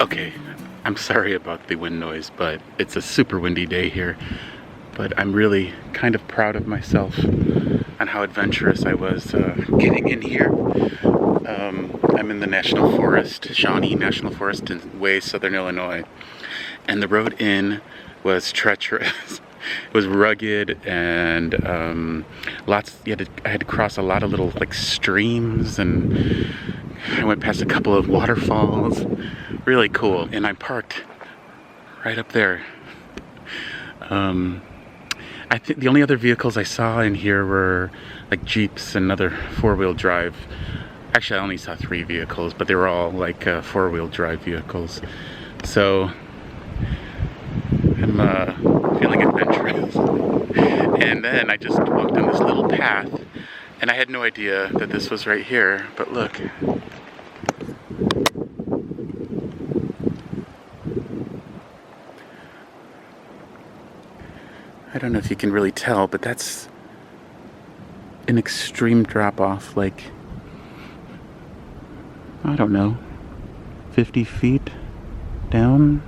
Okay, I'm sorry about the wind noise, but it's a super windy day here. But I'm really kind of proud of myself on how adventurous I was getting in here. I'm in the National Forest, Shawnee National Forest in Way, Southern Illinois. And the road in was treacherous. It was rugged and I had to cross a lot of little like streams, and I went past a couple of waterfalls. Really cool. And I parked right up there. I think the only other vehicles I saw in here were like Jeeps and other four-wheel drive. Actually, I only saw 3 vehicles, but they were all like four-wheel drive vehicles. So I'm feeling adventurous. And then I just walked on this little path, and I had no idea that this was right here, but look. I don't know if you can really tell, but that's an extreme drop-off, like, I don't know, 50 feet down.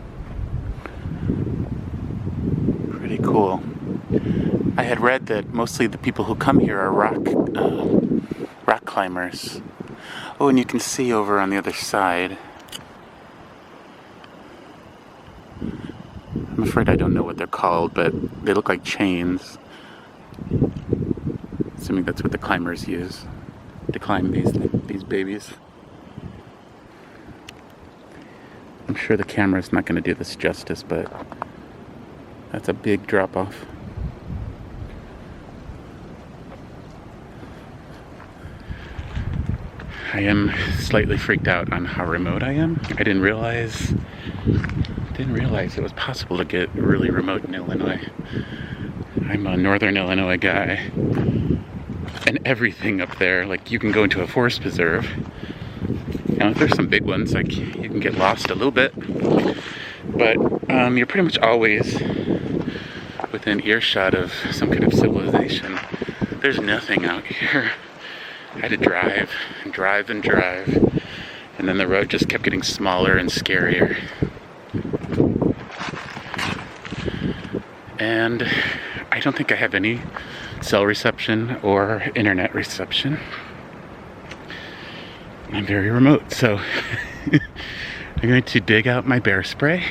Pretty cool. I had read that mostly the people who come here are rock climbers. Oh, and you can see over on the other side. I'm afraid I don't know what they're called, but they look like chains. Assuming that's what the climbers use to climb these babies. I'm sure the camera's not going to do this justice, but that's a big drop-off. I am slightly freaked out on how remote I am. I didn't realize it was possible to get really remote in Illinois. I'm a northern Illinois guy, and everything up there, like you can go into a forest preserve. You know, there's some big ones, like you can get lost a little bit, but you're pretty much always within earshot of some kind of civilization. There's nothing out here. I had to drive and drive and drive, and then the road just kept getting smaller and scarier. And I don't think I have any cell reception or internet reception. I'm very remote, so I'm going to dig out my bear spray.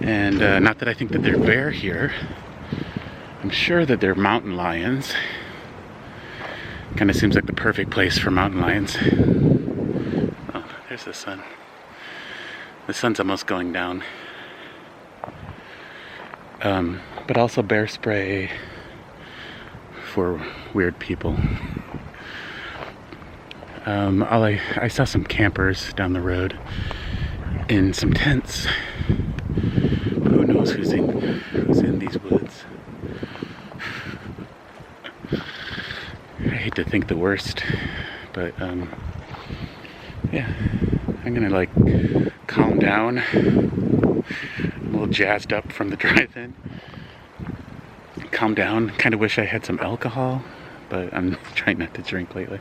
And not that I think that they're bear here. I'm sure that they're mountain lions. Kind of seems like the perfect place for mountain lions. Oh, there's the sun. The sun's almost going down. But also bear spray for weird people. I saw some campers down the road in some tents. Who knows who's in these woods? I hate to think the worst, but yeah, I'm gonna like calm down. I'm a little jazzed up from the drive-in. Calm down. Kind of wish I had some alcohol, but I'm trying not to drink lately.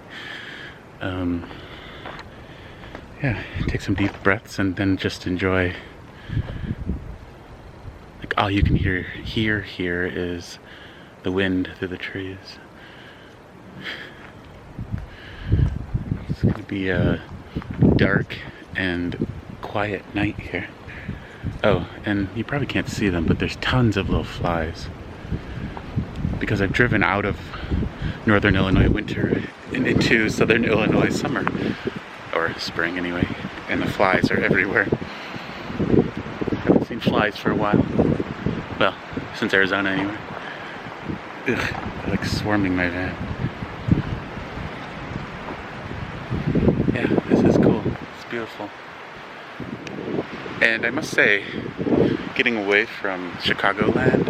Yeah, take some deep breaths and then just enjoy. Like all you can hear here is the wind through the trees. It's gonna be a dark and quiet night here. Oh, and you probably can't see them, but there's tons of little flies. Because I've driven out of northern Illinois winter and into southern Illinois summer. Or spring anyway. And the flies are everywhere. Haven't seen flies for a while. Well, since Arizona anyway. Ugh, they're like swarming my van. Yeah, this is cool. It's beautiful. And I must say, getting away from Chicagoland,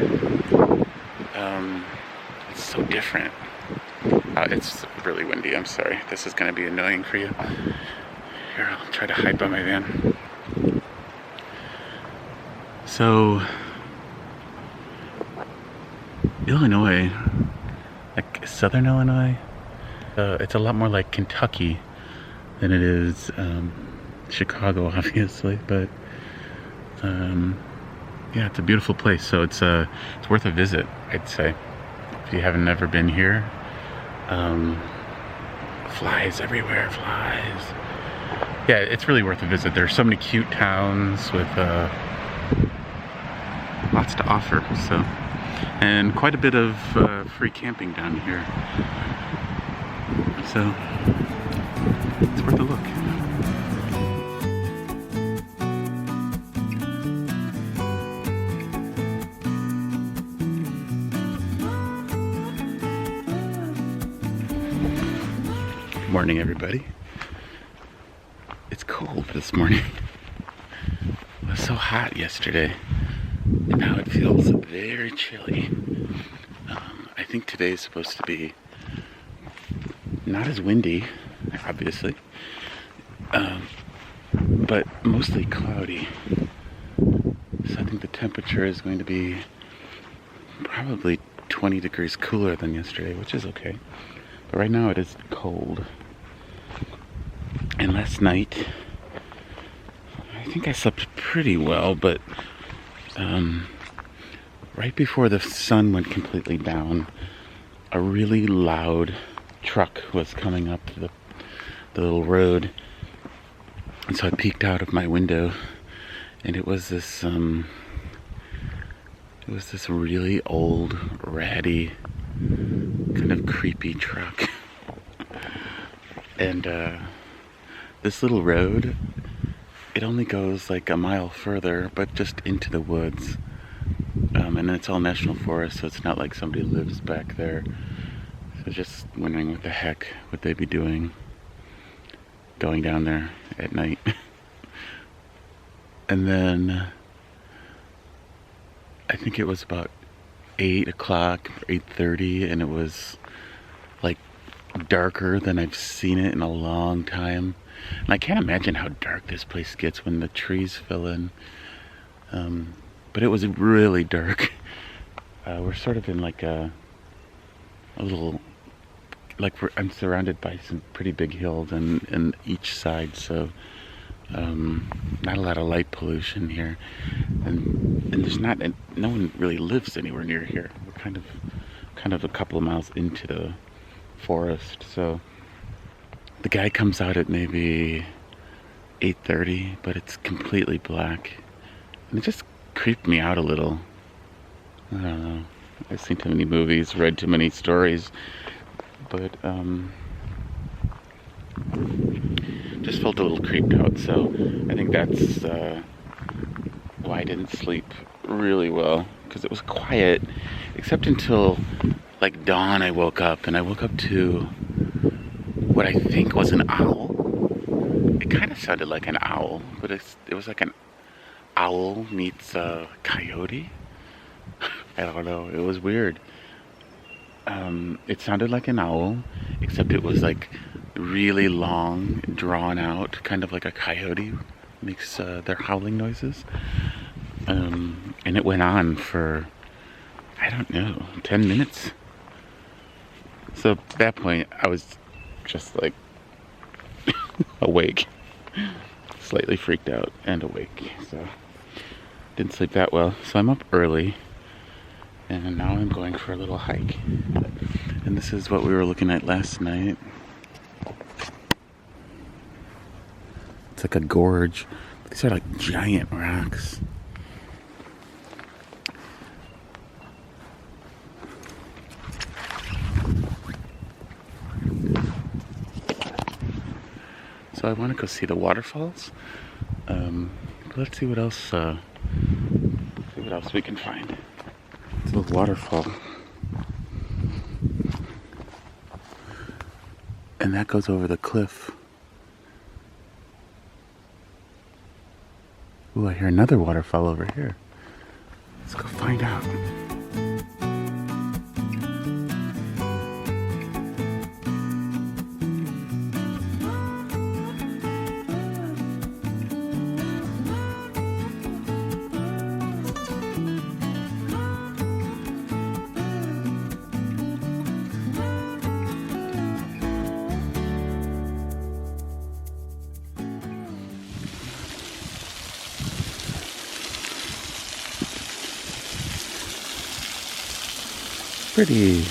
it's so different. It's really windy, I'm sorry. This is going to be annoying for you. Here, I'll try to hide by my van. So, Illinois, like southern Illinois, it's a lot more like Kentucky than it is Chicago, obviously, but yeah, it's a beautiful place. So it's worth a visit, I'd say, if you haven't ever been here. Flies everywhere, flies. Yeah, it's really worth a visit. There's so many cute towns with lots to offer. So, and quite a bit of free camping down here. So it's worth a look. Good morning, everybody. It's cold this morning. It was so hot yesterday, and now it feels very chilly. I think today is supposed to be not as windy, obviously, but mostly cloudy. So I think the temperature is going to be probably 20 degrees cooler than yesterday, which is okay. But right now it is cold. And last night, I think I slept pretty well, but right before the sun went completely down, a really loud truck was coming up the little road. And so I peeked out of my window, and it was this really old, ratty, kind of creepy truck. And this little road, it only goes like a mile further, but just into the woods. And it's all national forest, so it's not like somebody lives back there. So just wondering what the heck would they be doing going down there at night. And then I think it was about 8 o'clock, 8:30, and it was like darker than I've seen it in a long time. And I can't imagine how dark this place gets when the trees fill in. But it was really dark. We're sort of in like a little, like I'm surrounded by some pretty big hills on each side, so not a lot of light pollution here. And there's no one really lives anywhere near here. We're kind of a couple of miles into the forest, so the guy comes out at maybe 8:30, but it's completely black, and it just creeped me out a little. I don't know, I've seen too many movies, read too many stories, but just felt a little creeped out. So I think that's why I didn't sleep really well, because it was quiet, except until like dawn. I woke up to what I think was an owl. It kind of sounded like an owl, but it was like an owl meets a coyote. I don't know, it was weird. It sounded like an owl, except it was like really long, drawn out, kind of like a coyote makes their howling noises. And it went on for, I don't know, 10 minutes. So at that point, I was just like awake, slightly freaked out and awake. So didn't sleep that well. So I'm up early, and now I'm going for a little hike. And this is what we were looking at last night. It's like a gorge. These are like giant rocks. So I want to go see the waterfalls. But let's see what else we can find. It's a waterfall. And that goes over the cliff. Ooh, I hear another waterfall over here. Let's go find out. Pretty.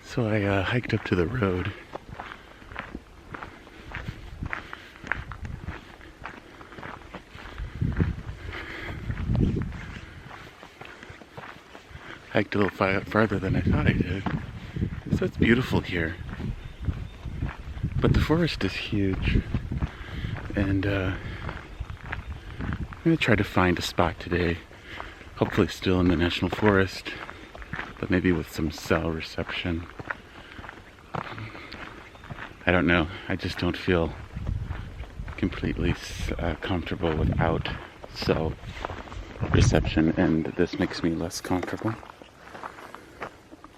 So I hiked up to the road. Hiked a little farther than I thought I did. So it's beautiful here. But the forest is huge. And I'm going to try to find a spot today. Hopefully still in the national forest, but maybe with some cell reception. I don't know. I just don't feel completely comfortable without cell reception, and this makes me less comfortable.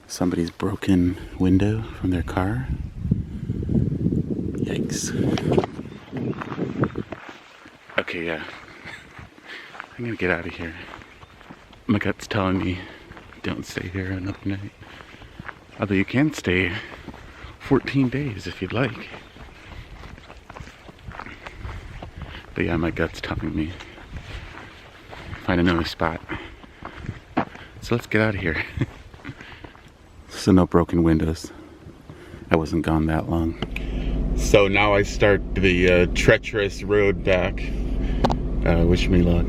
Somebody's broken window from their car. Yikes. Okay, yeah. I'm gonna get out of here. My gut's telling me don't stay here another night. Although you can stay 14 days if you'd like. But yeah, my gut's telling me find another spot. So let's get out of here. So no broken windows. I wasn't gone that long. So now I start the treacherous road back. Wish me luck.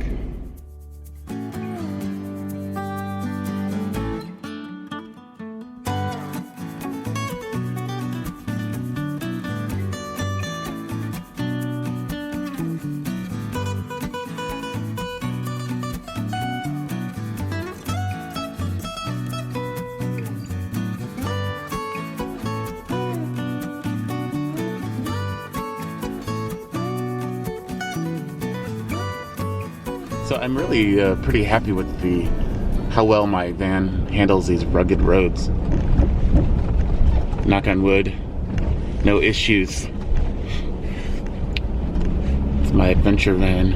So I'm really pretty happy with how well my van handles these rugged roads. Knock on wood, no issues. It's my adventure van.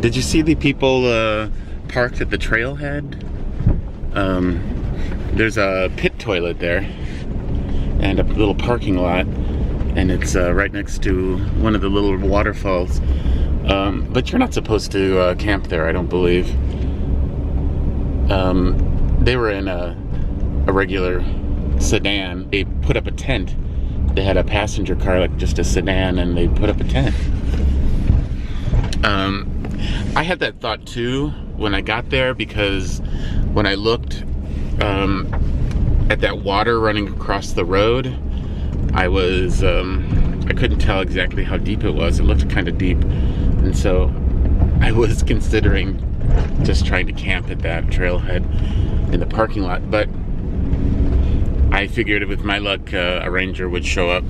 Did you see the people parked at the trailhead? There's a pit toilet there and a little parking lot, and it's right next to one of the little waterfalls. But you're not supposed to camp there, I don't believe. They were in a regular sedan. They put up a tent. They had a passenger car, like just a sedan, and they put up a tent. I had that thought too when I got there, because when I looked at that water running across the road, I couldn't tell exactly how deep it was. It looked kind of deep. And so I was considering just trying to camp at that trailhead in the parking lot. But I figured with my luck, a ranger would show up